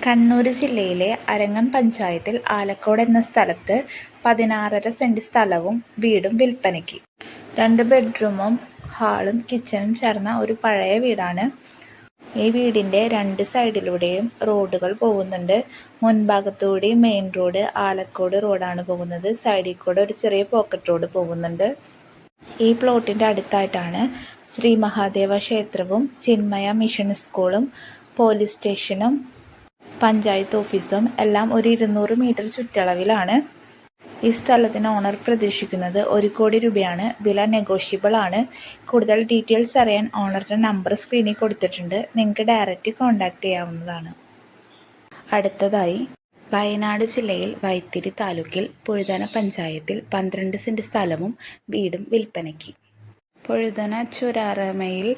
കണ്ണൂർ ജില്ലയിലെ അരങ്ങം പഞ്ചായത്തിൽ ആലക്കോട് എന്ന സ്ഥലത്ത് 16.5 സെന്റ് സ്ഥലവും വീടും വിൽപ്പനയ്ക്ക്. 2 ബെഡ്റൂമും ഹാളും കിച്ചണും ചേർന്ന ഒരു പഴയ വീടാണ്. ഈ വീടിൻ്റെ 2 സൈഡിലൂടെയും റോഡുകൾ പോകുന്നുണ്ട്. മുൻഭാഗത്തുകൂടി മെയിൻ റോഡ് ആലക്കോട് റോഡാണ് പോകുന്നത്. സൈഡിൽ കൂടെ ഒരു ചെറിയ പോക്കറ്റ് റോഡ് പോകുന്നുണ്ട്. ഈ പ്ലോട്ടിൻ്റെ അടുത്തായിട്ടാണ് ശ്രീ മഹാദേവ ക്ഷേത്രവും ചിന്മയ മിഷൻ സ്കൂളും പോലീസ് സ്റ്റേഷനും പഞ്ചായത്ത് ഓഫീസും എല്ലാം ഒരു 200 മീറ്റർ ചുറ്റളവിലാണ്. ഈ സ്ഥലത്തിന് ഓണർ പ്രതീക്ഷിക്കുന്നത് 1 കോടി രൂപയാണ്. വില നെഗോഷ്യബിൾ ആണ്. കൂടുതൽ ഡീറ്റെയിൽസ് അറിയാൻ ഓണറുടെ നമ്പർ സ്ക്രീനിൽ കൊടുത്തിട്ടുണ്ട്. നിങ്ങൾക്ക് ഡയറക്റ്റ് കോൺടാക്ട് ചെയ്യാവുന്നതാണ്. അടുത്തതായി വയനാട് ജില്ലയിൽ വൈത്തിരി താലൂക്കിൽ പൊഴുതന പഞ്ചായത്തിൽ 12 സെന്റ് സ്ഥലവും വീടും വിൽപ്പനയ്ക്ക്. പൊഴുതന ചുരാറമയിൽ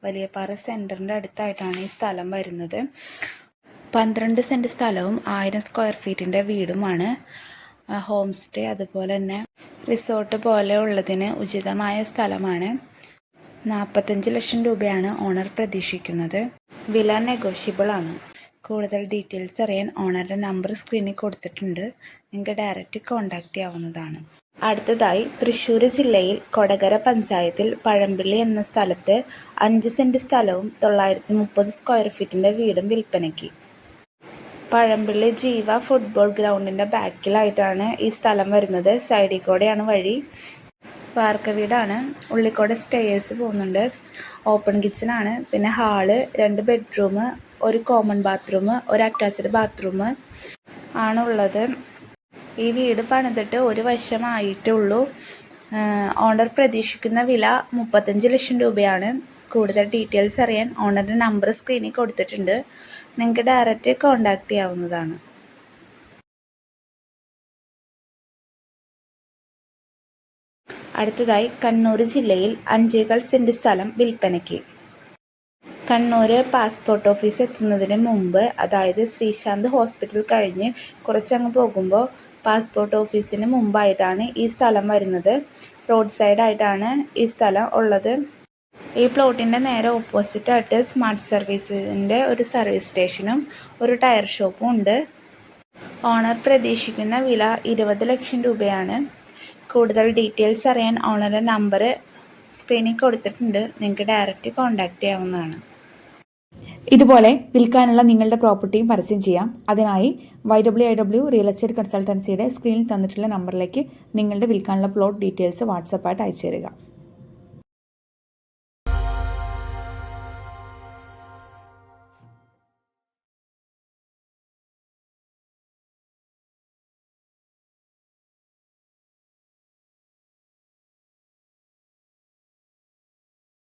വലിയപ്പാറ സെൻറ്ററിൻ്റെ അടുത്തായിട്ടാണ് ഈ സ്ഥലം വരുന്നത്. 12 സെന്റ് സ്ഥലവും 1000 സ്ക്വയർ ഫീറ്റിൻ്റെ വീടുമാണ്. ഹോം സ്റ്റേ അതുപോലെ തന്നെ റിസോർട്ട് പോലെ ഉള്ളതിന് ഉചിതമായ സ്ഥലമാണ്. 45 ലക്ഷം രൂപയാണ് ഓണർ പ്രതീക്ഷിക്കുന്നത്. വില നെഗോഷ്യബിൾ ആണ്. കൂടുതൽ ഡീറ്റെയിൽസ് അറിയാൻ ഓണറുടെ നമ്പർ സ്ക്രീനിൽ കൊടുത്തിട്ടുണ്ട്. നിങ്ങൾക്ക് ഡയറക്റ്റ് കോൺടാക്ട് ചെയ്യാവുന്നതാണ്. അടുത്തതായി തൃശ്ശൂർ ജില്ലയിൽ കൊടകര പഞ്ചായത്തിൽ പഴമ്പിള്ളി എന്ന സ്ഥലത്ത് 5 സെന്റ് സ്ഥലവും 930 സ്ക്വയർ ഫീറ്റിൻ്റെ വീടും വിൽപ്പനയ്ക്ക്. പഴമ്പിള്ളി ജീവ ഫുട്ബോൾ ഗ്രൗണ്ടിൻ്റെ ബാക്കിലായിട്ടാണ് ഈ സ്ഥലം വരുന്നത്. സൈഡിൽ കൂടെയാണ് വഴി. വാർക്ക വീടാണ്. ഉള്ളിക്കൂടെ സ്റ്റെയേഴ്സ് പോകുന്നുണ്ട്. ഓപ്പൺ കിച്ചണാണ്. പിന്നെ ഹാള്, 2 ബെഡ്റൂം, ഒരു കോമൺ ബാത്റൂം, ഒരു അറ്റാച്ച്ഡ് ബാത്റൂം ആണുള്ളത്. ഈ വീട് പണിതിട്ട് 1 വർഷമായിട്ടുള്ളൂ. ഓണർ പ്രതീക്ഷിക്കുന്ന വില 35 ലക്ഷം രൂപയാണ്. കൂടുതൽ ഡീറ്റെയിൽസ് അറിയാൻ ഓണറുടെ നമ്പർ സ്ക്രീനിൽ കൊടുത്തിട്ടുണ്ട്. നിങ്ങൾക്ക് ഡയറക്റ്റ് കോൺടാക്ട് ചെയ്യാവുന്നതാണ്. അടുത്തതായി കണ്ണൂർ ജില്ലയിൽ 5.25 സെന്റ് സ്ഥലം വിൽപ്പനയ്ക്ക്. കണ്ണൂർ പാസ്പോർട്ട് ഓഫീസ് എത്തുന്നതിന് മുമ്പ്, അതായത് ശ്രീശാന്ത് ഹോസ്പിറ്റൽ കഴിഞ്ഞ് കുറച്ചങ്ങ് പോകുമ്പോൾ പാസ്പോർട്ട് ഓഫീസിന് മുമ്പായിട്ടാണ് ഈ സ്ഥലം വരുന്നത്. റോഡ് സൈഡായിട്ടാണ് ഈ സ്ഥലം ഉള്ളത്. ഈ പ്ലോട്ടിൻ്റെ നേരെ ഓപ്പോസിറ്റായിട്ട് സ്മാർട്ട് സർവീസിൻ്റെ ഒരു സർവീസ് സ്റ്റേഷനും ഒരു ടയർ ഷോപ്പും ഉണ്ട്. ഓണർ പ്രതീക്ഷിക്കുന്ന വില 20 ലക്ഷം രൂപയാണ്. കൂടുതൽ ഡീറ്റെയിൽസ് അറിയാൻ ഓണറുടെ നമ്പർ സ്ക്രീനിൽ കൊടുത്തിട്ടുണ്ട്. നിങ്ങൾക്ക് ഡയറക്റ്റ് കോൺടാക്ട് ചെയ്യാവുന്നതാണ്. ഇതുപോലെ വിൽക്കാനുള്ള നിങ്ങളുടെ പ്രോപ്പർട്ടിയും പരസ്യം ചെയ്യാം. അതിനായി YWIW റിയൽ എസ്റ്റേറ്റ് കൺസൾട്ടൻസിയുടെ സ്ക്രീനിൽ തന്നിട്ടുള്ള നമ്പറിലേക്ക് നിങ്ങളുടെ വിൽക്കാനുള്ള പ്ലോട്ട് ഡീറ്റെയിൽസ് വാട്സാപ്പായിട്ട് അയച്ചു തരിക.